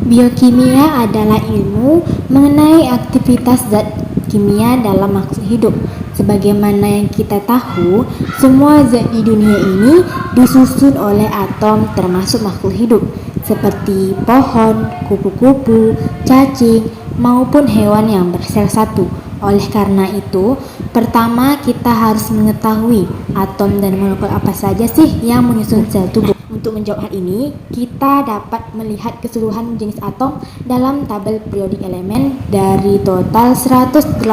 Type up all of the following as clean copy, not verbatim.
Biokimia adalah ilmu mengenai aktivitas zat kimia dalam makhluk hidup. Sebagaimana yang kita tahu, semua zat di dunia ini disusun oleh atom termasuk makhluk hidup, seperti pohon, kupu-kupu, cacing, maupun hewan yang bersel satu. Oleh karena itu, pertama kita harus mengetahui atom dan molekul apa saja sih yang menyusun sel tubuh. Untuk menjawab hal ini, kita dapat melihat keseluruhan jenis atom dalam tabel periodik elemen. Dari total 118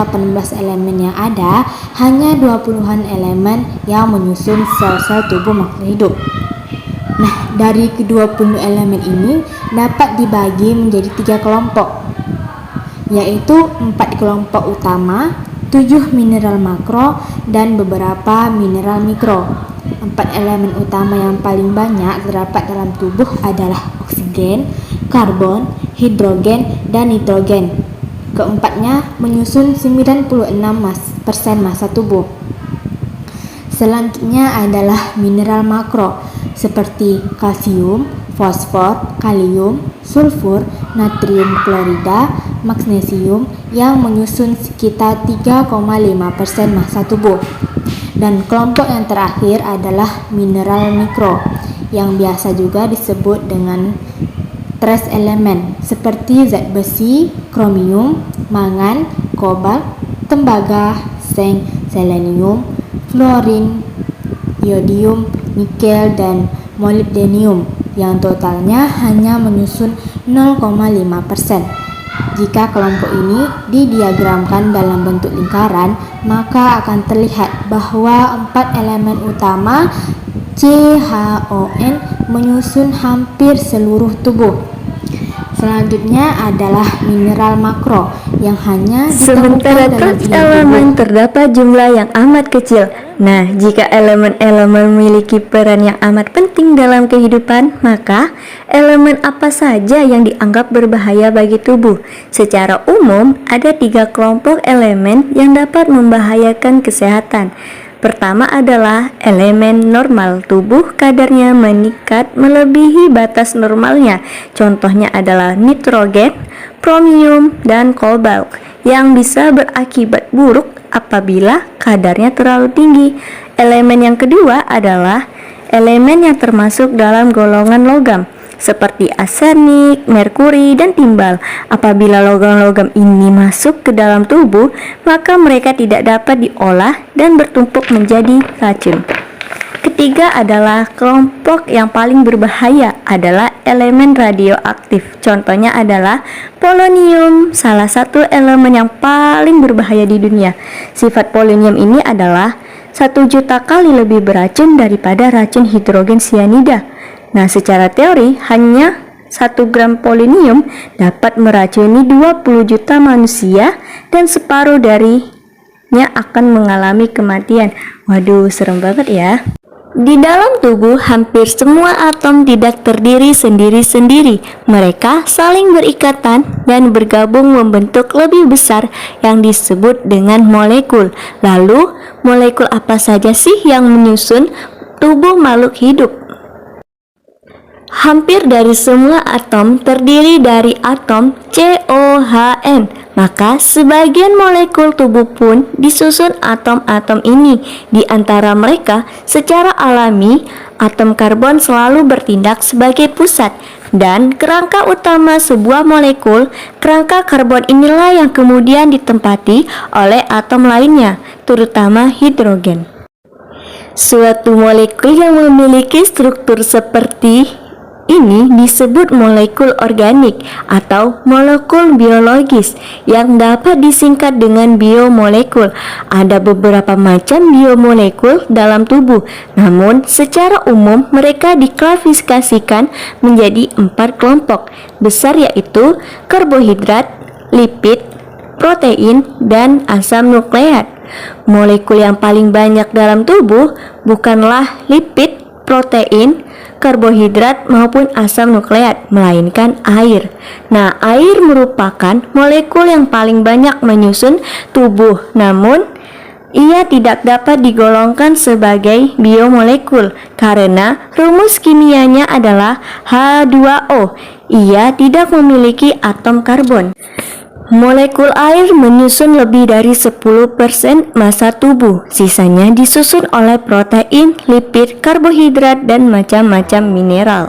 elemen yang ada, hanya 20-an elemen yang menyusun sel-sel tubuh makhluk hidup. Nah, dari ke-20 elemen ini dapat dibagi menjadi 3 kelompok, yaitu 4 kelompok utama, 7 mineral makro, dan beberapa mineral mikro. 4 elemen utama yang paling banyak terdapat dalam tubuh adalah oksigen, karbon, hidrogen, dan nitrogen. Keempatnya menyusun 96% massa tubuh. Selanjutnya adalah mineral makro seperti kalsium, fosfor, kalium, sulfur, natrium klorida, magnesium yang menyusun sekitar 3,5% massa tubuh. Dan kelompok yang terakhir adalah mineral mikro yang biasa juga disebut dengan trace elemen seperti zat besi, kromium, mangan, kobalt, tembaga, seng, selenium, fluorin, iodium, nikel, dan molybdenium yang totalnya hanya menyusun 0,5%. Jika kelompok ini didiagramkan dalam bentuk lingkaran, maka akan terlihat bahwa 4 elemen utama CHON menyusun hampir seluruh tubuh. Selanjutnya adalah mineral makro yang hanya Sementara ditemukan dalam trace ion elemen tubuh. terdapat jumlah yang amat kecil. Nah, jika elemen-elemen memiliki peran yang amat penting dalam kehidupan, maka elemen apa saja yang dianggap berbahaya bagi tubuh? Secara umum, ada 3 kelompok elemen yang dapat membahayakan kesehatan. Pertama adalah elemen normal tubuh, kadarnya meningkat melebihi batas normalnya. Contohnya adalah nitrogen, kromium, dan kobalt yang bisa berakibat buruk apabila kadarnya terlalu tinggi. Elemen yang kedua adalah elemen yang termasuk dalam golongan logam seperti arsenik, merkuri, dan timbal. Apabila logam-logam ini masuk ke dalam tubuh, maka mereka tidak dapat diolah dan bertumpuk menjadi racun. Ketiga adalah kelompok yang paling berbahaya adalah elemen radioaktif. Contohnya adalah polonium, salah satu elemen yang paling berbahaya di dunia. Sifat polonium ini adalah 1 juta kali lebih beracun daripada racun hidrogen sianida. Nah, secara teori hanya 1 gram polonium dapat meracuni 20 juta manusia dan separuh darinya akan mengalami kematian. Waduh, serem banget ya. Di dalam tubuh, hampir semua atom tidak terdiri sendiri-sendiri. Mereka saling berikatan dan bergabung membentuk lebih besar yang disebut dengan molekul. Lalu, molekul apa saja sih yang menyusun tubuh makhluk hidup? Hampir dari semua atom terdiri dari atom COHN, maka sebagian molekul tubuh pun disusun atom-atom ini. Di antara mereka, secara alami, atom karbon selalu bertindak sebagai pusat dan kerangka utama sebuah molekul. Kerangka karbon inilah yang kemudian ditempati oleh atom lainnya, terutama hidrogen. Suatu molekul yang memiliki struktur seperti ini disebut molekul organik atau molekul biologis yang dapat disingkat dengan biomolekul. Ada beberapa macam biomolekul dalam tubuh, namun secara umum mereka diklasifikasikan menjadi 4 kelompok besar, yaitu karbohidrat, lipid, protein, dan asam nukleat. Molekul yang paling banyak dalam tubuh bukanlah lipid, protein, karbohidrat maupun asam nukleat, melainkan air. Nah, air merupakan molekul yang paling banyak menyusun tubuh, namun ia tidak dapat digolongkan sebagai biomolekul karena rumus kimianya adalah H2O ia tidak memiliki atom karbon. Molekul air menyusun lebih dari 10% massa tubuh, sisanya disusun oleh protein, lipid, karbohidrat, dan macam-macam mineral.